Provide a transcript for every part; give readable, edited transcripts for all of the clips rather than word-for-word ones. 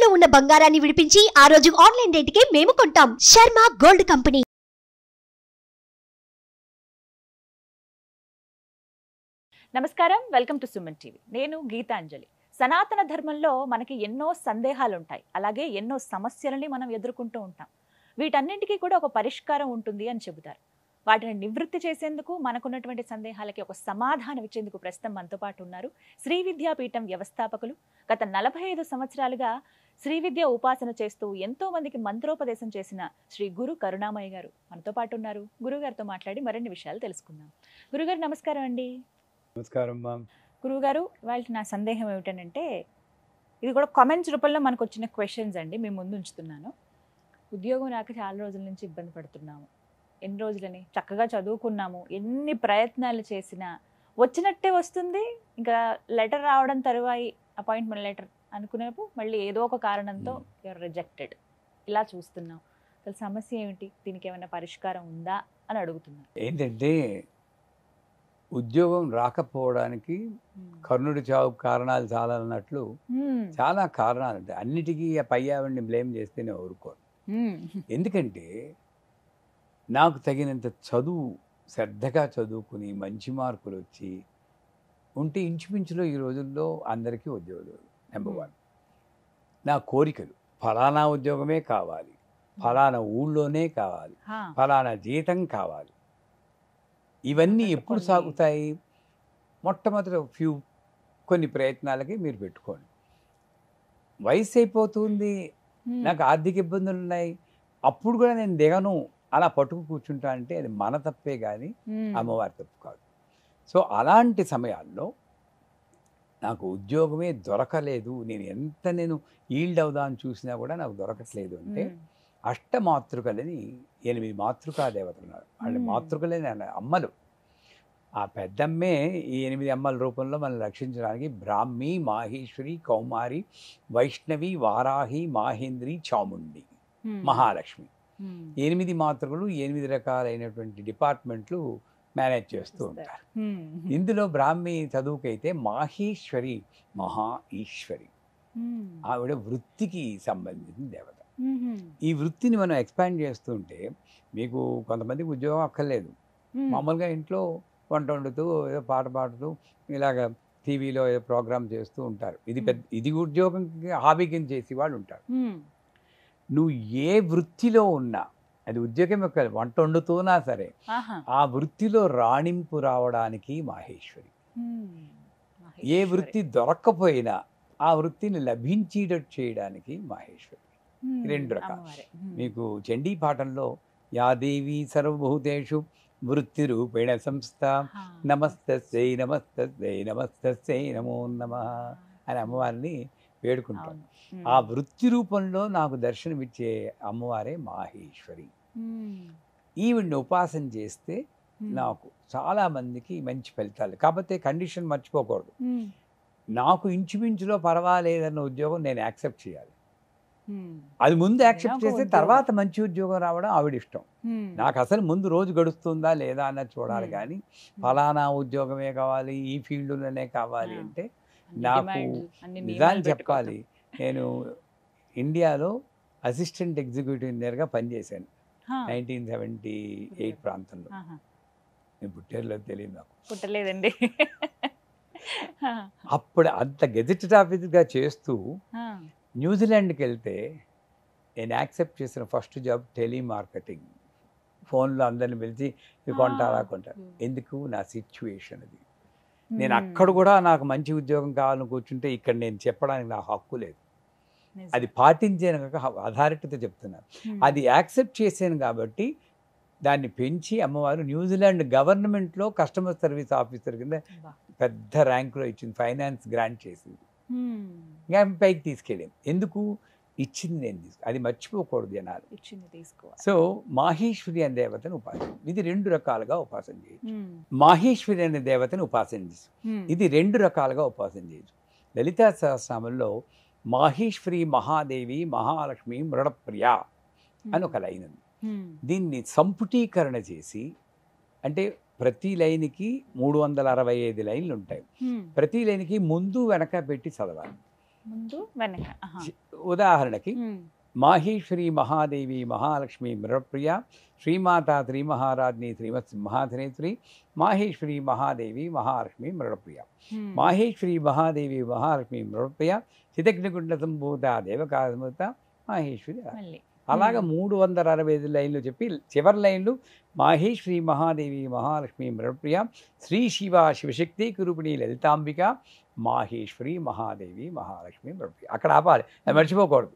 తాకట్టులో ఉన్న బంగారాన్ని విడిపించి ఆ రోజు ఆన్లైన్ రేటుకే మేము కొంటాం. Sharma gold company. నమస్కారం, వెల్కమ్ టు సుమన్ టీవీ. నేను గీతాంజలి. సనాతన ధర్మంలో మనకి ఎన్నో సందేహాలు ఉంటాయి, అలాగే ఎన్నో సమస్యలని మనం ఎదుర్కొంటూ ఉంటాం. వీటన్నింటికీ కూడా ఒక పరిష్కారం ఉంటుంది అని చెబుతారు. వాటిని నివృత్తి చేసేందుకు, మనకున్నటువంటి సందేహాలకి ఒక సమాధానం ఇచ్చేందుకు ప్రస్తుతం మనతో పాటు ఉన్నారు శ్రీ విద్యాపీఠం వ్యవస్థాపకులు. గత 45 సంవత్సరాలుగా శ్రీ విద్య ఉపాసన చేస్తూ ఎంతో మందికి మంత్రోపదేశం చేసిన శ్రీ గురు కరుణామయ్య గారు మనతో పాటు ఉన్నారు. గురుగారితో మాట్లాడి మరిన్ని విషయాలు తెలుసుకుందాం. గురుగారు నమస్కారం అండి. నమస్కారం మ్యామ్. గురువుగారు, ఇవాళ నా సందేహం ఏమిటంటే, ఇది కూడా కామెంట్స్ రూపంలో మనకు వచ్చిన క్వశ్చన్స్ అండి, మీ ముందు ఉంచుతున్నాను. ఉద్యోగం రాక చాలా రోజుల నుంచి ఇబ్బంది పడుతున్నాము. ఎన్ని రోజులని చక్కగా చదువుకున్నాము, ఎన్ని ప్రయత్నాలు చేసినా వచ్చినట్టే వస్తుంది. ఇంకా లెటర్ రావడం తరువాయి అపాయింట్మెంట్ లెటర్ అనుకునేప్పుడు మళ్ళీ ఏదో ఒక కారణంతో యూఆర్ రిజెక్టెడ్. ఇలా చూస్తున్నాం. అసలు సమస్య ఏమిటి, దీనికి ఏమైనా పరిష్కారం ఉందా అని అడుగుతున్నాను. ఏంటంటే ఉద్యోగం రాకపోవడానికి కర్ణుడి చావు కారణాలు చాలా అన్నట్లు చాలా కారణాలు ఉంటాయి. అన్నిటికీ పై ఆవిడ్ని బ్లేమ్ చేస్తే నేను ఊరుకోను. ఎందుకంటే నాకు తగినంత చదువు, శ్రద్ధగా చదువుకుని మంచి మార్కులు వచ్చి ఉంటే ఇంచుమించులో ఈ రోజుల్లో అందరికీ ఉద్యోగాలు. నెంబర్ 1 నా కోరికలు, ఫలానా ఉద్యోగమే కావాలి, ఫలానా ఊళ్ళోనే కావాలి, ఫలానా జీతం కావాలి. ఇవన్నీ ఎప్పుడు సాగుతాయి? మొట్టమొదటి కొన్ని ప్రయత్నాలకి మీరు పెట్టుకోండి. వయసు అయిపోతుంది, నాకు ఆర్థిక ఇబ్బందులు ఉన్నాయి, అప్పుడు కూడా నేను దిగను, అలా పట్టుకు కూర్చుంటా అంటే అది మన తప్పే కానీ అమ్మవారి తప్పు కాదు. సో అలాంటి సమయాల్లో నాకు ఉద్యోగమే దొరకలేదు, నేను ఈల్డ్ అవుదామని చూసినా కూడా నాకు దొరకట్లేదు అంటే అష్టమాతృకలని 8 మాతృకా దేవతలు ఉన్నారు. వాళ్ళ మాతృకలని అమ్మలు. ఆ పెద్దమ్మే ఈ 8 అమ్మల రూపంలో మనల్ని రక్షించడానికి బ్రాహ్మి, మాహేశ్వరి, కౌమారి, వైష్ణవి, వారాహి, మాహేంద్రి, చాముండి, మహాలక్ష్మి. 8 మాతృకలు 8 రకాలైనటువంటి డిపార్ట్మెంట్లు మేనేజ్ చేస్తూ ఉంటారు. ఇందులో బ్రాహ్మి చదువుకైతే మాహేశ్వరి, మహా ఈశ్వరి, ఆవిడ వృత్తికి సంబంధించిన దేవత. ఈ వృత్తిని మనం ఎక్స్పాండ్ చేస్తూ ఉంటే మీకు కొంతమందికి ఉద్యోగం అక్కర్లేదు, మామూలుగా ఇంట్లో వంట వండుతూ ఏదో పాట పాడుతూ ఇలాగ టీవీలో ఏదో ప్రోగ్రామ్ చేస్తూ ఉంటారు. ఇది ఉద్యోగం హాబీ కింద చేసి వాళ్ళు ఉంటారు. నువ్వు ఏ వృత్తిలో ఉన్నా, అది ఉద్యోగం యొక్క వంట వండుతున్నా సరే, ఆ వృత్తిలో రాణింపు రావడానికి మాహేశ్వరి. ఏ వృత్తి దొరక్కపోయినా ఆ వృత్తిని లభించేటట్టు చేయడానికి మాహేశ్వరి. 2 రకాలు. మీకు చండీ పాఠంలో యాదేవి సర్వభూతేషు వృత్తి రూపేణ సంస్థ నమస్తస్యై నమస్తస్యై నమస్తస్యై నమో నమః అని అమ్మవారిని వేడుకుంటాం. ఆ వృత్తి రూపంలో నాకు దర్శనమిచ్చే అమ్మవారే మాహేశ్వరి. ఈవిడ్ని ఉపాసన చేస్తే నాకు చాలామందికి మంచి ఫలితాలు. కాకపోతే కండిషన్ మర్చిపోకూడదు, నాకు ఇంచుమించులో పర్వాలేదన్న ఉద్యోగం నేను యాక్సెప్ట్ చేయాలి. అది ముందు యాక్సెప్ట్ చేస్తే తర్వాత మంచి ఉద్యోగం రావడం ఆవిడ ఇష్టం. నాకు అసలు ముందు రోజు గడుస్తుందా లేదా అన్నది చూడాలి కానీ ఫలానా ఉద్యోగమే కావాలి, ఈ ఫీల్డ్లోనే కావాలి అంటే నాకు నిజాన్ని చెప్పాలి. నేను ఇండియాలో అసిస్టెంట్ ఎగ్జిక్యూటివ్ ఇంజనీర్గా పనిచేశాను 1978 ప్రాంతంలో. నేను పుట్టేరులో తెలియదు, నాకు పుట్టలేదండి. అప్పుడు అంత గెజెటెడ్ ఆఫీసర్గా చేస్తూ న్యూజిలాండ్కి వెళ్తే నేను యాక్సెప్ట్ చేసిన ఫస్ట్ జాబ్ టెలిమార్కెటింగ్. ఫోన్లో అందరిని పిలిచి ఇది కొంటారా కొంటారు. ఎందుకు? నా సిచ్యువేషన్ అది. నేను అక్కడ కూడా నాకు మంచి ఉద్యోగం కావాలని కూర్చుంటే ఇక్కడ నేను చెప్పడానికి నా హక్కు లేదు. అది పాటించాను కనుక అథారిటీతో చెప్తున్నాను. అది యాక్సెప్ట్ చేశాను కాబట్టి దాన్ని పెంచి అమ్మవారు న్యూజిలాండ్ గవర్నమెంట్లో కస్టమర్ సర్వీస్ ఆఫీసర్ కింద పెద్ద ర్యాంకులో ఇచ్చింది, ఫైనాన్స్ గ్రాంట్ చేసింది. ఇంకా పైకి తీసుకెళ్ళాను. ఎందుకు? ఇచ్చింది నేను అది మర్చిపోకూడదు జనాలు. సో మాహేశ్వరి అనే దేవతను ఉపాసన, ఇది 2 రకాలుగా ఉపాసన చేయొచ్చు. మాహేశ్వరి అనే దేవతను ఉపాసన చేసి ఇది 2 రకాలుగా ఉపాసన చేయొచ్చు. లలితా సహస్రనామంలో మాహేశ్వరి, మహాదేవి, మహాలక్ష్మి, మృడప్రియ అని ఒక లైన్ ఉంది. దీన్ని సంపుటీకరణ చేసి, అంటే ప్రతి లైన్కి 365 లైన్లు ఉంటాయి. ప్రతి లైన్కి ముందు వెనక పెట్టి చదవాలి. ముందు వెనక ఉదాహరణకి మాహేశ్వరి మహాదేవి మహాలక్ష్మి మృప్రియ శ్రీమాత శ్రీమహారాజ్ని శ్రీమత్ సింహాసనేశ్వరి మాహేశ్వరి మహాదేవి మహాలక్ష్మి మృప్రియ మాహేశ్వరి మహాదేవి మహాలక్ష్మి మృప్రియ చిదగ్నిగుండ సంభూత దేవకాసమూత మాహేశ్వరి. అలాగా 365 లైన్లు చెప్పి చివరి లైన్లు మాహేశ్వరి మహాదేవి మహాలక్ష్మి మృప్రియ శ్రీ శివ శివశక్తి కురూపిణి లలితాంబిక మాహేశ్వరి మహాదేవి మహాలక్ష్మి మృప్రియ. అక్కడ ఆపాలి, అది మర్చిపోకూడదు.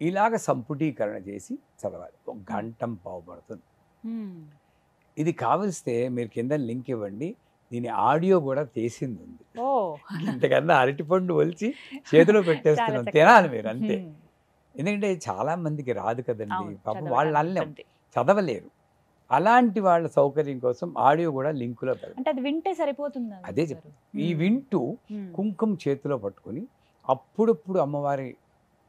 ఇలాగ సంపుటీకరణ చేసి చదవాలి. 1 గంట పావు పడుతుంది. ఇది కావలిస్తే మీరు కింద లింక్ ఇవ్వండి, దీని ఆడియో కూడా చేసింది ఉంది. ఇంతకన్నా అరటిపండు ఒలిచి చేతిలో పెట్టేస్తున్నాం, తినాలి మీరు అంతే. ఎందుకంటే చాలా మందికి రాదు కదండి, పాపం వాళ్ళు అల్లం చదవలేరు. అలాంటి వాళ్ళ సౌకర్యం కోసం ఆడియో కూడా లింకులో పెడతారు. వింటే సరిపోతుంది. అదే చెప్పు. ఈ వింటూ కుంకుమ చేతిలో పట్టుకుని అప్పుడప్పుడు అమ్మవారి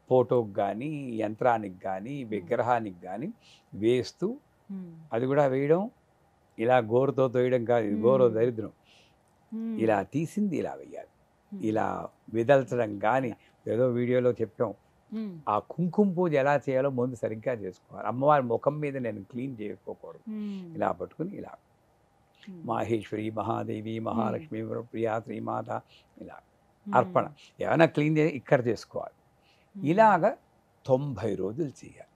ఫోటోకి కానీ యంత్రానికి కానీ విగ్రహానికి కానీ వేస్తూ, అది కూడా వేయడం ఇలా గోరుతో తోయడం కాదు, ఇది గోరో దరిద్రం. ఇలా తీసింది ఇలా వేయాలి, ఇలా విదల్చడం కానీ. ఏదో వీడియోలో చెప్పాం, ఆ కుంకుమ పూజ ఎలా చేయాలో ముందు సరిగ్గా చేసుకోవాలి. అమ్మవారి ముఖం మీద నేను క్లీన్ చేసుకోకూడదు. ఇలా పట్టుకుని ఇలా మాహేశ్వరి మహాదేవి మహాలక్ష్మి ప్రియా శ్రీమాత ఇలా అర్పణ ఏమైనా క్లీన్ చేసి ఇక్కడ చేసుకోవాలి. ఇలాగ 90 రోజులు చేయాలి.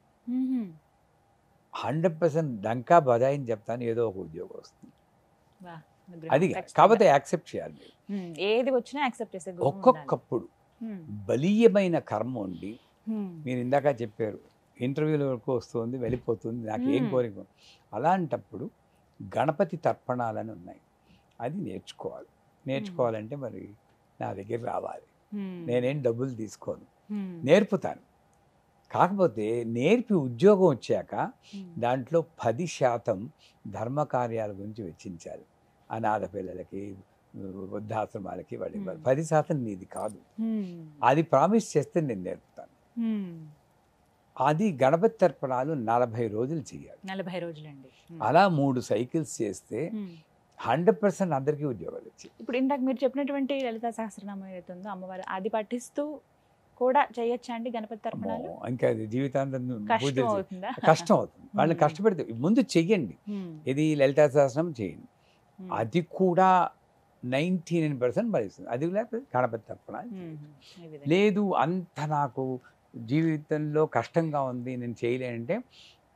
100% డంకా బజాయిని చెప్తాను, ఏదో ఒక ఉద్యోగం వస్తుంది. అది కాకపోతే యాక్సెప్ట్ చేయాలి. ఏది వచ్చినా యాక్సెప్ట్ చేసే ఒక్కొక్కప్పుడు బలీయమైన కర్మ ఉండి, మీరు ఇందాక చెప్పారు ఇంటర్వ్యూల వరకు వస్తుంది వెళ్ళిపోతుంది, నాకు ఏం కోరిక. అలాంటప్పుడు గణపతి తర్పణాలని ఉన్నాయి, అది నేర్చుకోవాలి. నేర్చుకోవాలంటే మరి నా దగ్గర రావాలి. నేనేం డబ్బులు తీసుకోను, నేర్పుతాను. కాకపోతే నేర్పి ఉద్యోగం వచ్చాక దాంట్లో 10% ధర్మ కార్యాల గురించి వెచ్చించాలి. అనాథ పిల్లలకి, వృద్ధాశ్రమాలకి వాళ్ళు 10% నీది కాదు. అది ప్రామిస్ చేస్తే నేను నేర్పుతాను. అది గణపతి తర్పణాలు 40 రోజులు చేయాలి. 40 రోజులండి. అలా 3 సైకిల్స్ చేస్తే 100% అందరికీ ఉద్యోగాలు వచ్చాయి. ఇప్పుడు ఇందాక మీరు చెప్పినటువంటి లలితా సహస్రనామం ఏదైతే ఉందో అమ్మవారు, అది పఠిస్తూ కూడా చేయొచ్చా అండి గణపతి తర్పణాలు? ఇంకా అది జీవితాంతం కష్టం అవుతుందా? కష్టం అవుతుంది. వాళ్ళని కష్టపెడితే ముందు చెయ్యండి. ఇది లలితా సహస్రనామం చేయండి, అది కూడా 99% భరిస్తుంది. అది లేకపోతే గణపతి తర్పణాలు. లేదు అంత నాకు జీవితంలో కష్టంగా ఉంది నేను చేయలేనంటే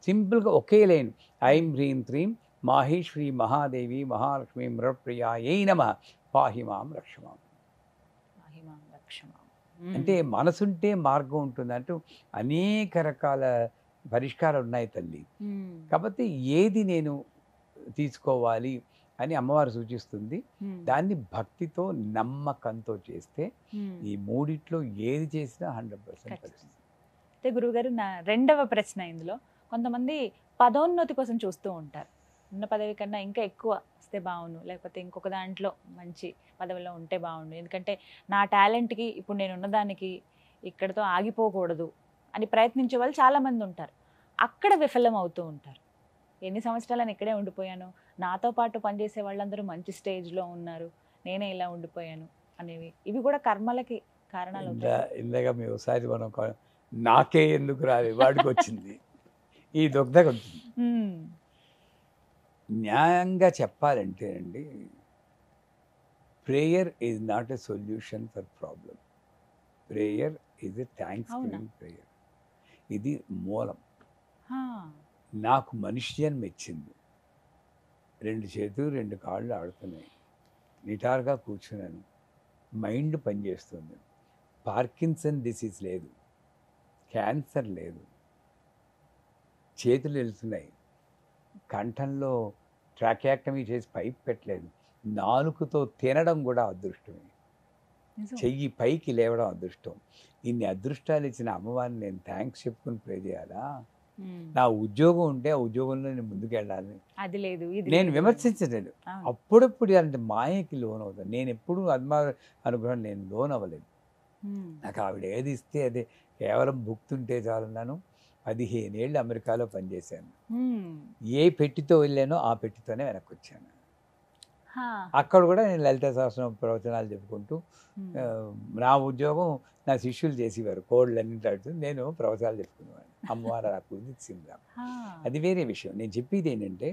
సింపుల్గా ఒకే లైన్ ఐం హ్రీం త్రీం మాహేశ్వరి మహాదేవి మహాలక్ష్మి మృప్రియా ఏ నమః పాహిమాం రక్షమాం. అంటే మనసుంటే మార్గం ఉంటుంది అంటూ అనేక రకాల పరిష్కారాలు ఉన్నాయి తల్లి. కాబట్టి ఏది నేను తీసుకోవాలి అని అమ్మవారు సూచిస్తుంది. దాన్ని భక్తితో నమ్మకంతో చేస్తే ఈ మూడిట్లో ఏది చేసినా 100% పరిస్థితి. అయితే గురువుగారు, నా రెండవ ప్రశ్న ఇందులో, కొంతమంది పదోన్నతి కోసం చూస్తూ ఉంటారు. ఉన్న పదవి కన్నా ఇంకా ఎక్కువ వస్తే బాగుండు, లేకపోతే ఇంకొక దాంట్లో మంచి పదవిలో ఉంటే బాగుండు, ఎందుకంటే నా టాలెంట్కి ఇప్పుడు నేను ఉన్నదానికి ఇక్కడతో ఆగిపోకూడదు అని ప్రయత్నించే వాళ్ళు చాలామంది ఉంటారు. అక్కడ విఫలం అవుతూ ఉంటారు. ఎన్ని సంవత్సరాలను ఇక్కడే ఉండిపోయాను, నాతో పాటు పనిచేసే వాళ్ళందరూ మంచి స్టేజ్లో ఉన్నారు, నేనే ఇలా ఉండిపోయాను అనేవి, ఇవి కూడా కర్మలకి కారణాలు. ఇందాక మీ ఒకసారి మనం నాకే ఎందుకు రాలి వాడికి వచ్చింది, ఈ దుగ్ధ వచ్చింది. న్యాయంగా చెప్పాలంటే అండి, prayer is not a solution for problem. Prayer is a thanks giving prayer. ఇది మూలం. నాకు మనిషి జన్మ ఇచ్చింది, 2 చేతులు 2 కాళ్ళు ఆడుతున్నాయి, నిటారుగా కూర్చున్నాను, మైండ్ పనిచేస్తుంది, పార్కిన్సన్ డిసీజ్ లేదు, క్యాన్సర్ లేదు, చేతులు వెళ్తున్నాయి, కంఠంలో ట్రాకియాక్టమీ చేసి పైప్ పెట్టలేదు, నాలుకతో తినడం కూడా అదృష్టమే, చెయ్యి పైకి లేవడం అదృష్టం. ఇన్ని అదృష్టాలు ఇచ్చిన అమ్మవారిని నేను థ్యాంక్స్ చెప్పుకుని ప్రే చేయాలా? నా ఉద్యోగం ఉంటే ఆ ఉద్యోగంలో నేను ముందుకు వెళ్ళాలి. అది లేదు, నేను విమర్శించలేదు. అప్పుడప్పుడు అంటే మాయకి లోన్ అవుతాను. నేను ఎప్పుడు అమ్మవారి అనుగ్రహం నేను లోన్ అవ్వలేదు. నాకు ఆవిడ ఏది ఇస్తే అదే, కేవలం భుక్తుంటే చాలన్నాను. 15 ఏళ్ళు అమెరికాలో పనిచేశాను. ఏ పెట్టితో వెళ్ళానో ఆ పెట్టితోనే వెనక్కి వచ్చాను. అక్కడ కూడా నేను లలిత సహస్రం ప్రవచనాలు చెప్పుకుంటూ నా ఉద్యోగం నా శిష్యులు చేసేవారు, కోళ్ళన్నీ తడుతూ నేను ప్రవచనాలు చెప్పుకునేవాడిని. అమ్మవారు నాకు ఇచ్చింది. అది వేరే విషయం. నేను చెప్పేది ఏంటంటే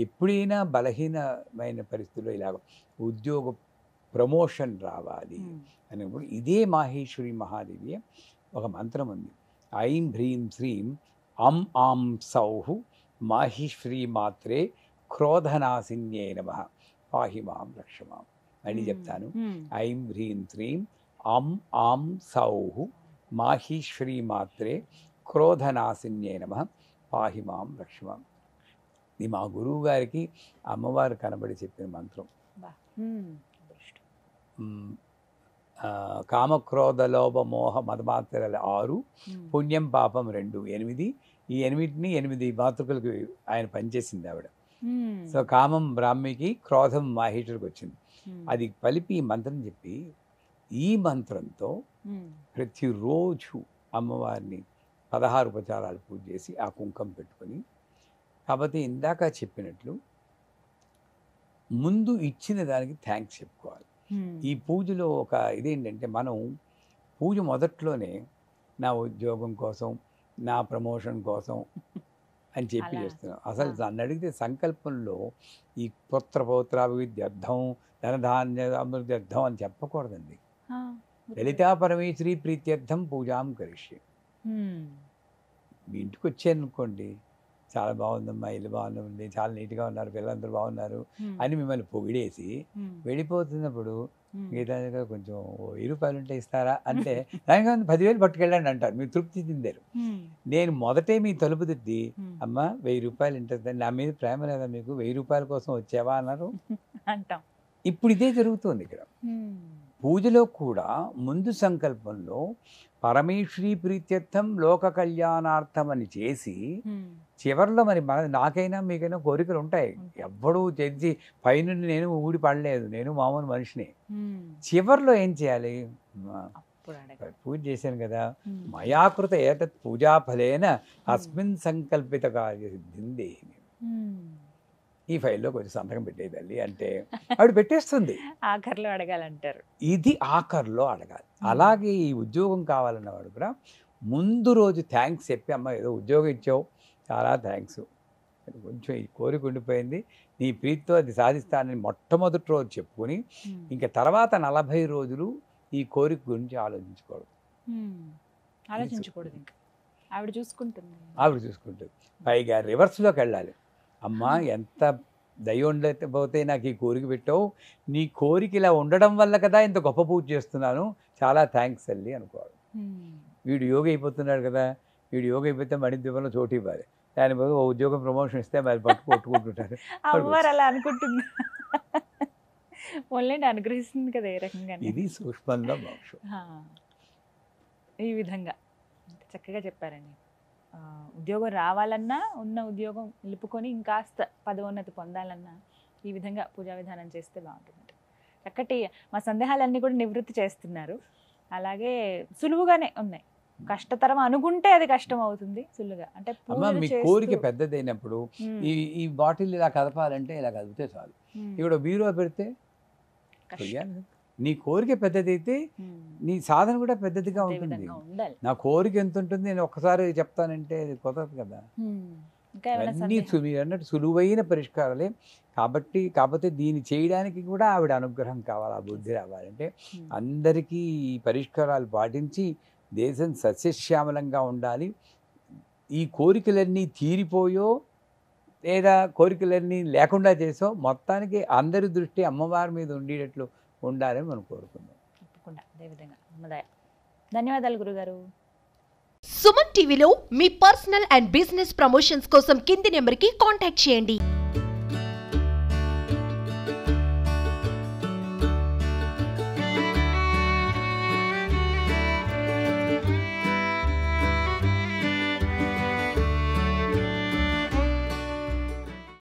ఎప్పుడైనా బలహీనమైన పరిస్థితుల్లో ఇలాగ ఉద్యోగ ప్రమోషన్ రావాలి అనేప్పుడు ఇదే మాహేశ్వరి మహాదేవి ఒక మంత్రం ఉంది. ఐం హ్రీం శ్రీం అం ఆం సౌహు మాహేశ్వరి మాత్రే క్రోధనాశిన్యే నమః పాహి మాం రక్షమాం. అని చెప్తాను. ఐం హ్రీం శ్రీం అం ఆం సౌహు మాహేశ్వరి మాత్రే క్రోధనాశిన్యే నమః పాహి మాం రక్షమాం. ఇది మా గురువు గారికి అమ్మవారు కనబడి చెప్పిన మంత్రం. కామక్రోధ లోభ మోహ మదమాత్రలు 6, పుణ్యం పాపం 2, 8. ఈ 8ని 8 మాతృకలకు ఆయన పనిచేసింది ఆవిడ. సో కామం బ్రాహ్మికి, క్రోధం మాహేశ్వరికి వచ్చింది. అది కలిపి ఈ మంత్రం చెప్పి ఈ మంత్రంతో ప్రతిరోజు అమ్మవారిని 16 ఉపచారాలు పూజ చేసి ఆ కుంకం పెట్టుకొని, కాబట్టి ఇందాక చెప్పినట్లు ముందు ఇచ్చిన దానికి థ్యాంక్స్ చెప్పుకోవాలి. ఈ పూజలో ఒక ఇదేంటంటే మనం పూజ మొదట్లోనే నా ఉద్యోగం కోసం, నా ప్రమోషన్ కోసం అని చెప్పి చేస్తున్నాం. అసలు నన్ను అడిగితే సంకల్పంలో ఈ పుత్ర పౌత్రాభివృద్ధ్యర్థం, ధనధాన్య అభివృద్ధ్యర్థం అని చెప్పకూడదండి. లలితా పరమేశ్వరి ప్రీత్యర్థం పూజాం కరిష్యే. మీ ఇంటికి వచ్చారనుకోండి, చాలా బాగుందమ్మా, ఇల్లు బాగుంది, చాలా నీట్గా ఉన్నారు, పిల్లలందరూ బాగున్నారు అని మిమ్మల్ని పొగిడేసి వెళ్ళిపోతున్నప్పుడు గీతాంజలి కొంచెం 1000 రూపాయలు ఉంటే ఇస్తారా అంటే దానికి 10,000 పట్టుకెళ్ళండి అంటారు. మీరు తృప్తి చెందారు. నేను మొదటే మీ తలుపు తిద్ది, అమ్మ 1000 రూపాయలు ఉంటుంది, నా మీద ప్రేమ లేదా మీకు, 1000 రూపాయల కోసం వచ్చావా అన్నారు అంటాం. ఇప్పుడు ఇదే జరుగుతుంది ఇక్కడ. పూజలో కూడా ముందు సంకల్పంలో పరమేశ్వరీ ప్రీత్యర్థం లోక కళ్యాణార్థం అని చేసి చివరిలో మరి నాకైనా మీకైనా కోరికలు ఉంటాయి. ఎవ్వడూ తెచ్చి పైనుండి నేను ఊడి పడలేదు, నేను మామూలు మనిషిని. చివరిలో ఏం చేయాలి? పూజ చేశాను కదా, మయాకృత ఏతత్ పూజా ఫలేన అస్మిన్ సంకల్పిత కార్యసిద్ధిందే. ఈ ఫైల్లో కొంచెం సంతకం పెట్టేది తల్లి అంటే ఆవిడ పెట్టేస్తుంది. ఆఖర్లో అడగాలంటారు. ఇది ఆఖర్లో అడగాలి. అలాగే ఈ ఉద్యోగం కావాలన్నవాడు కూడా ముందు రోజు థ్యాంక్స్ చెప్పి, అమ్మ ఏదో ఉద్యోగం ఇచ్చావు, చాలా థ్యాంక్స్, కొంచెం ఈ కోరిక ఉండిపోయింది, నీ ప్రీతితో అది సాధిస్తానని మొట్టమొదటి రోజు చెప్పుకొని ఇంకా తర్వాత 40 రోజులు ఈ కోరిక గురించి ఆలోచించకూడదు. ఇంకా ఆవిడ చూసుకుంటుంది. పైగా రివర్స్లోకి వెళ్ళాలి. అమ్మా ఎంత దయ ఉండకపోతే నాకు ఈ కోరిక పెట్టావు, నీ కోరిక ఇలా ఉండడం వల్ల కదా ఇంత గొప్ప పూజ చేస్తున్నాను, చాలా థ్యాంక్స్ తల్లి అనుకోవాలి. వీడు యోగి అయిపోతున్నాడు కదా, వీడు యోగి అయిపోతే మణిద్వీపంలో చోటు ఇవ్వాలి, దాని బదులు ఓ ఉద్యోగం ప్రమోషన్ ఇస్తే మరి కొట్టుకుంటుంటారు. అలా అనుకుంటుంది, అనుగ్రహిస్తుంది కదా ఏ రకంగా. ఇది సూక్ష్మంలో మోక్షం. ఈ విధంగా చక్కగా చెప్పారండి. ఉద్యోగం రావాలన్నా, ఉన్న ఉద్యోగం నిలుపుకొని ఇంకాస్త పదోన్నతి పొందాలన్నా ఈ విధంగా పూజా విధానం చేస్తే బాగుంటుంది. చక్కటి మా సందేహాలన్నీ కూడా నివృత్తి చేస్తున్నారు. అలాగే సులువుగానే ఉన్నాయి. కష్టతరం అనుకుంటే అది కష్టం అవుతుంది, సులువుగా అంటే మీ కోరిక పెద్దదైనప్పుడు ఈ బాటిల్ ఇలా కదపాలంటే ఇలా కదిపితే చాలు. ఇక్కడ బీరువా పెడితే నీ కోరిక పెద్దదైతే నీ సాధన కూడా పెద్దదిగా ఉంటుంది. నా కోరిక ఎంత ఉంటుంది నేను ఒక్కసారి చెప్తానంటే అది కుదరదు కదా. అన్నీ మీరు అన్నట్టు సులువైన పరిష్కారాలే. కాకపోతే దీన్ని చేయడానికి కూడా ఆవిడ అనుగ్రహం కావాలి, ఆ బుద్ధి రావాలంటే. అందరికీ ఈ పరిష్కారాలు పాటించి దేశం సస్యశ్యామలంగా ఉండాలి. ఈ కోరికలన్నీ తీరిపోయో లేదా కోరికలన్నీ లేకుండా చేసో మొత్తానికి అందరి దృష్టి అమ్మవారి మీద ఉండేటట్లు ఉండాలని మనం కోరుకుందాం. తప్పకుండా అదే విధంగా. ధన్యవాదాలు గురుగారు. సుమన్ టీవీలో మీ పర్సనల్ అండ్ బిజినెస్ ప్రమోషన్స్ కోసం కింది నెంబర్కి కాంటాక్ట్ చేయండి.